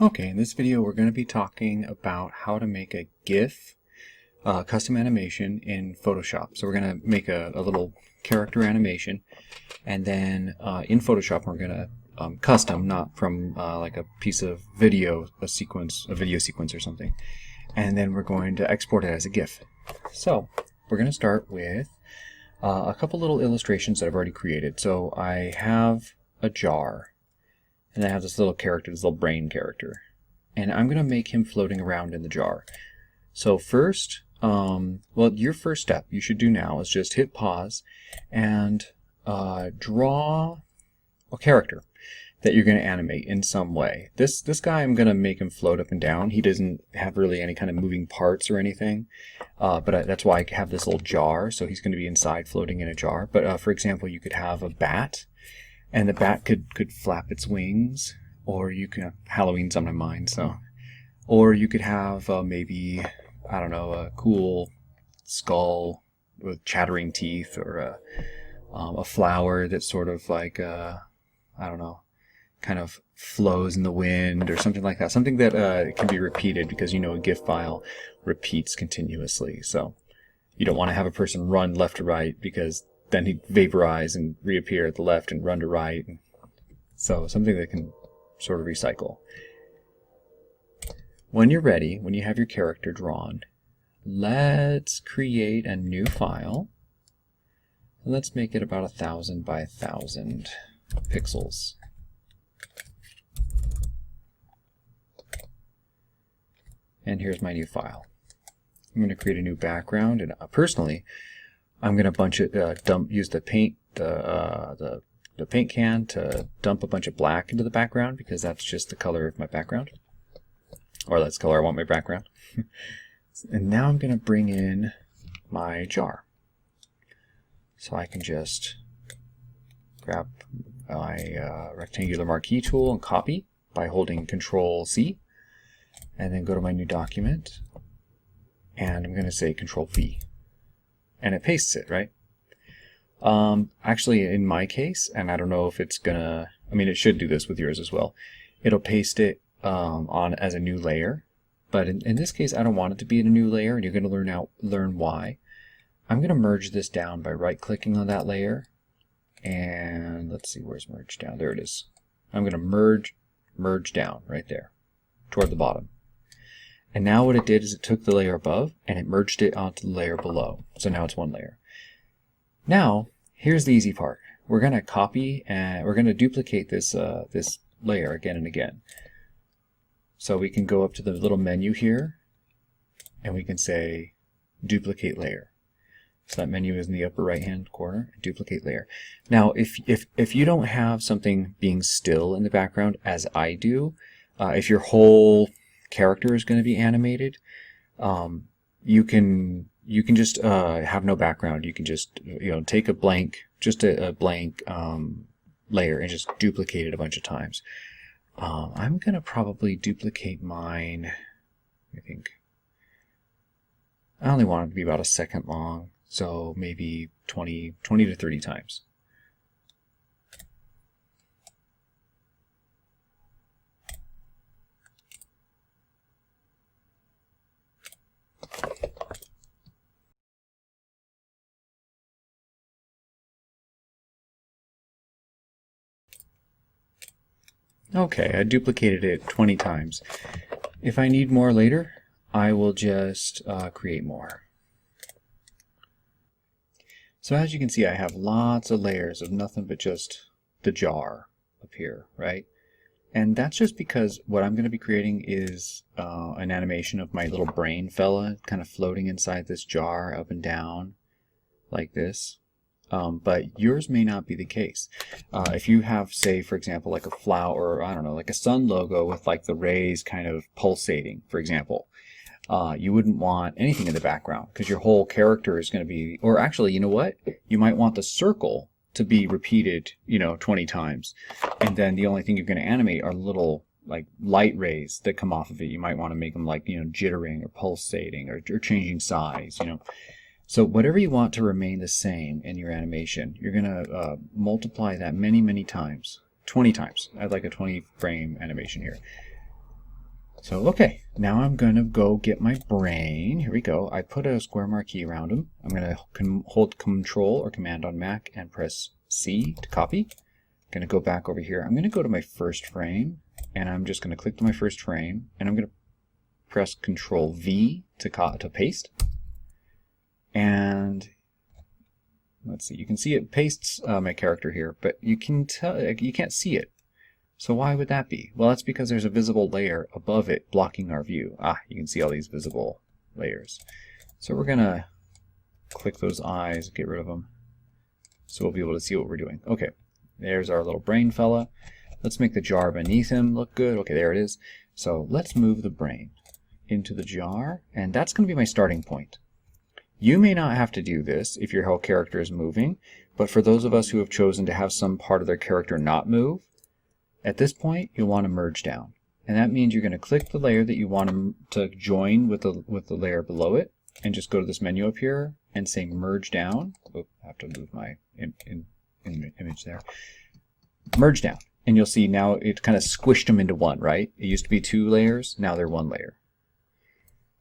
Okay, in this video we're going to be talking about how to make a GIF custom animation in Photoshop. So we're going to make a little character animation, and then in Photoshop we're going to custom, not from like a piece of video, a video sequence or something, and then we're going to export it as a GIF. So we're going to start with a couple little illustrations that I've already created. So I have a jar, and I have this little character, this little brain character. And I'm going to make him floating around in the jar. So first, well, your first step you should do now is just hit pause and draw a character that you're going to animate in some way. This guy, I'm going to make him float up and down. He doesn't have really any kind of moving parts or anything, but that's why I have this little jar, so he's going to be inside floating in a jar. But for example, you could have a bat, and the bat could flap its wings, or you can, Halloween's on my mind, so, or you could have maybe, I don't know, a cool skull with chattering teeth, or a flower that's sort of like, I don't know, kind of flows in the wind or something like that. Something that can be repeated, because you know a GIF file repeats continuously. So you don't want to have a person run left to right, because then he'd vaporize and reappear at the left and run to right. So something that can sort of recycle. When you're ready, when you have your character drawn, let's create a new file. Let's make it about 1,000 by 1,000 pixels. And here's my new file. I'm going to create a new background, and personally, I'm going to use the paint, the paint can to dump a bunch of black into the background, because that's just the color of my background, or that's the color I want my background. And now I'm going to bring in my jar. So I can just grab my rectangular marquee tool and copy by holding Control-C, and then go to my new document, and I'm going to say Control-V, and it pastes it, right? Actually, in my case, and I don't know if it's gonna, I mean, it should do this with yours as well, it'll paste it on as a new layer, but in this case I don't want it to be in a new layer, and you're going to learn why. I'm going to merge this down by right-clicking on that layer, and let's see, where's merge down? There it is. I'm going to merge down right there toward the bottom. And now what it did is it took the layer above and it merged it onto the layer below. So now it's one layer. Now, here's the easy part. We're going to copy and we're going to duplicate this this layer again and again. So we can go up to the little menu here, and we can say duplicate layer. So that menu is in the upper right hand corner, duplicate layer. Now if you don't have something being still in the background, as I do, if your whole character is going to be animated, you can just have no background. You can just take a blank, a blank layer, and just duplicate it a bunch of times. I'm gonna probably duplicate mine. I think I only want it to be about a second long, so maybe 20 to 30 times. Okay, I duplicated it 20 times. If I need more later, I will just create more. So as you can see, I have lots of layers of nothing but just the jar up here, right? And that's just because what I'm going to be creating is an animation of my little brain fella kind of floating inside this jar up and down like this. But yours may not be the case. If you have, say, for example, like a flower, or I don't know, like a sun logo with like the rays kind of pulsating, for example, you wouldn't want anything in the background, because your whole character is going to be, or actually, you know what? You might want the circle to be repeated, 20 times. And then the only thing you're going to animate are little like light rays that come off of it. You might want to make them like, jittering or pulsating or changing size, So whatever you want to remain the same in your animation, you're going to multiply that many, many times. 20 times. I'd like a 20 frame animation here. So, okay, now I'm going to go get my brain. Here we go. I put a square marquee around him. I'm going to hold Control or Command on Mac and press C to copy. I'm going to go back over here. I'm going to go to my first frame, and I'm just going to click to my first frame, and I'm going to press Control V to paste. And let's see, you can see it pastes my character here, but you can't see it. So why would that be? Well, that's because there's a visible layer above it blocking our view. You can see all these visible layers. So we're going to click those eyes, get rid of them, so we'll be able to see what we're doing. Okay, there's our little brain fella. Let's make the jar beneath him look good. Okay, there it is. So let's move the brain into the jar, and that's going to be my starting point. You may not have to do this if your whole character is moving, but for those of us who have chosen to have some part of their character not move, at this point, you'll want to merge down. And that means you're going to click the layer that you want to join with the layer below it, and just go to this menu up here and say merge down. I have to move my image there. Merge down. And you'll see now it kind of squished them into one, right? It used to be 2 layers, now they're 1 layer.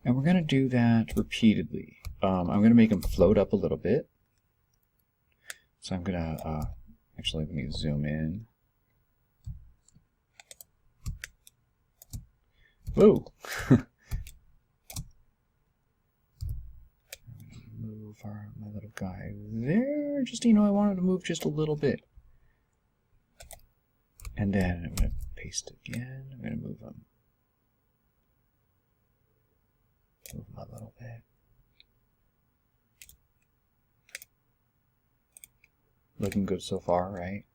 And we're going to do that repeatedly. I'm going to make them float up a little bit. So I'm going to, actually let me zoom in. Whoa! Move my little guy there. Just, I wanted to move just a little bit. And then I'm going to paste again. I'm going to move him. Move him a little bit. Looking good so far, right?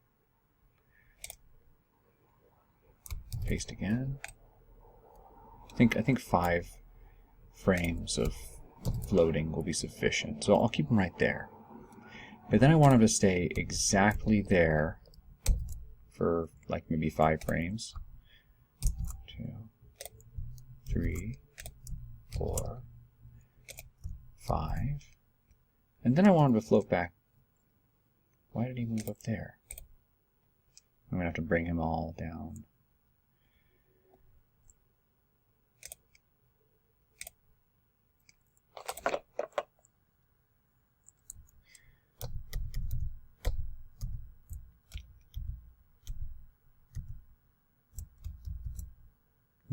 Paste again. I think 5 frames of floating will be sufficient. So I'll keep them right there. But then I want them to stay exactly there for like maybe 5 frames. 2, 3, 4, 5. And then I want them to float back. Why did he move up there? I'm going to have to bring him all down.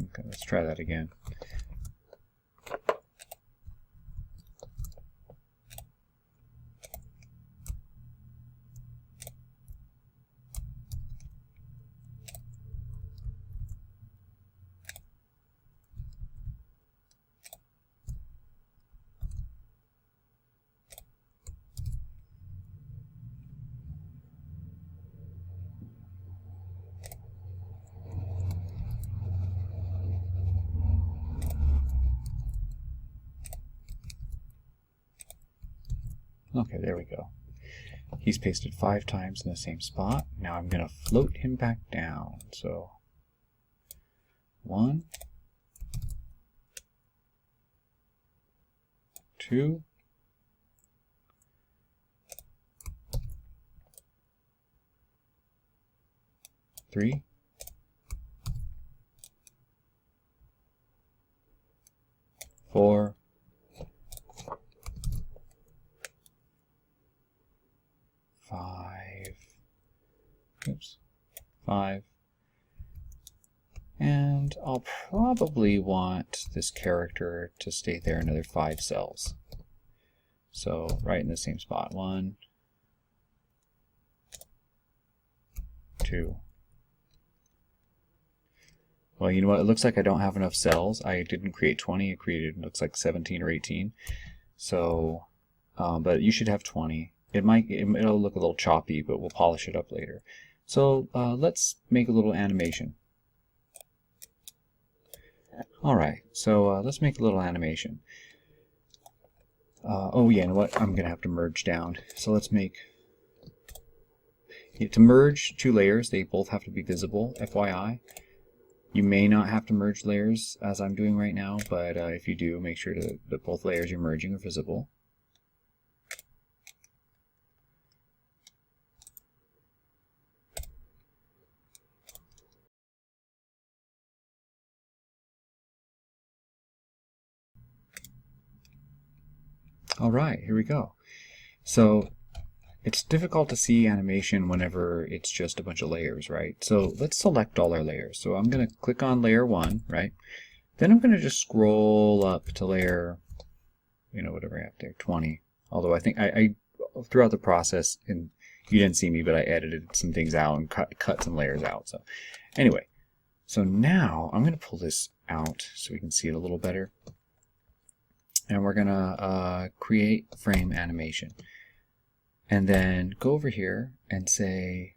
Okay, let's try that again. Okay, there we go. He's pasted 5 times in the same spot. Now I'm going to float him back down. So 1, 2, 3, 4, 5, oops, 5, and I'll probably want this character to stay there another 5 cells. So right in the same spot, 1, 2. Well, you know what? It looks like I don't have enough cells. I didn't create 20. I created, it looks like 17 or 18. So, but you should have 20. It'll look a little choppy, but we'll polish it up later. So let's make a little animation. All right. So let's make a little animation. Oh yeah, you know what? I'm gonna have to merge down. So let's make. To merge 2 layers, they both have to be visible. FYI. You may not have to merge layers as I'm doing right now, but if you do, make sure that both layers you're merging are visible. All right, here we go. So it's difficult to see animation whenever it's just a bunch of layers, right? So let's select all our layers. So I'm going to click on layer 1, right? Then I'm going to just scroll up to layer, whatever I have there, 20. Although I think I throughout the process, and you didn't see me, but I edited some things out and cut some layers out. So anyway, so now I'm going to pull this out so we can see it a little better. And we're going to create frame animation. And then go over here and say,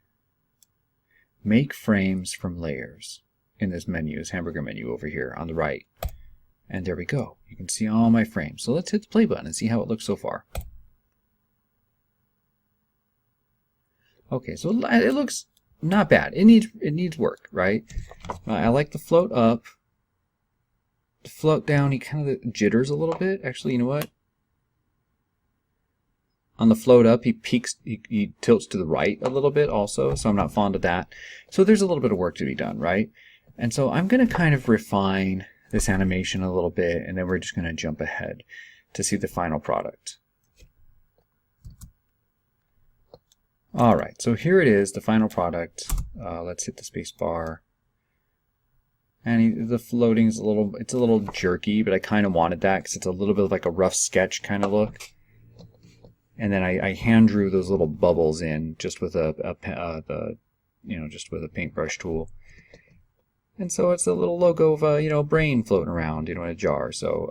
make frames from layers in this menu, this hamburger menu over here on the right. And there we go. You can see all my frames. So let's hit the play button and see how it looks so far. Okay, so it looks not bad. It needs work, right? I like the float up. The float down, he kind of jitters a little bit. Actually, you know what? On the float up, he peaks, he tilts to the right a little bit also, so I'm not fond of that. So there's a little bit of work to be done, right? And so I'm going to kind of refine this animation a little bit, and then we're just going to jump ahead to see the final product. All right, so here it is, the final product. Let's hit the space bar. And the floating is it's a little jerky, but I kind of wanted that because it's a little bit like a rough sketch kind of look. And then I hand drew those little bubbles in just with just with a paintbrush tool. And so it's a little logo of a brain floating around in a jar. So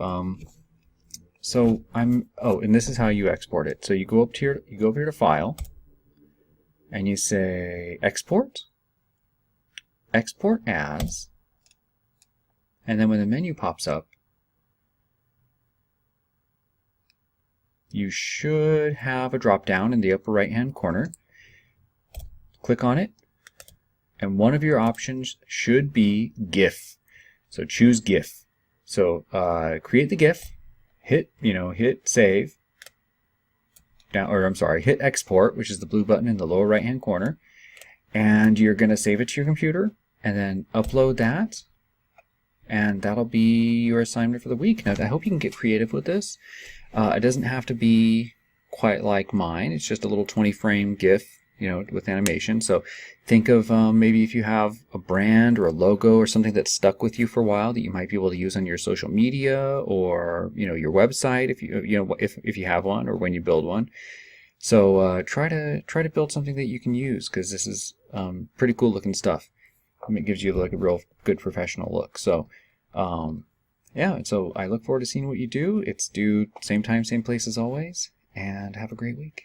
and this is how you export it. So you go over here to File, and you say Export, Export As. And then when the menu pops up, you should have a drop down in the upper right hand corner. Click on it, and one of your options should be GIF. So choose GIF. So create the GIF, hit save, hit export, which is the blue button in the lower right hand corner, and you're going to save it to your computer and then upload that. And that'll be your assignment for the week. Now, I hope you can get creative with this. It doesn't have to be quite like mine. It's just a little 20-frame GIF, with animation. So think of maybe if you have a brand or a logo or something that's stuck with you for a while that you might be able to use on your social media or your website if you have one or when you build one. So try to build something that you can use, because this is pretty cool looking stuff. It gives you like a real good professional look. So yeah, so I look forward to seeing what you do. It's due same time, same place as always, and have a great week.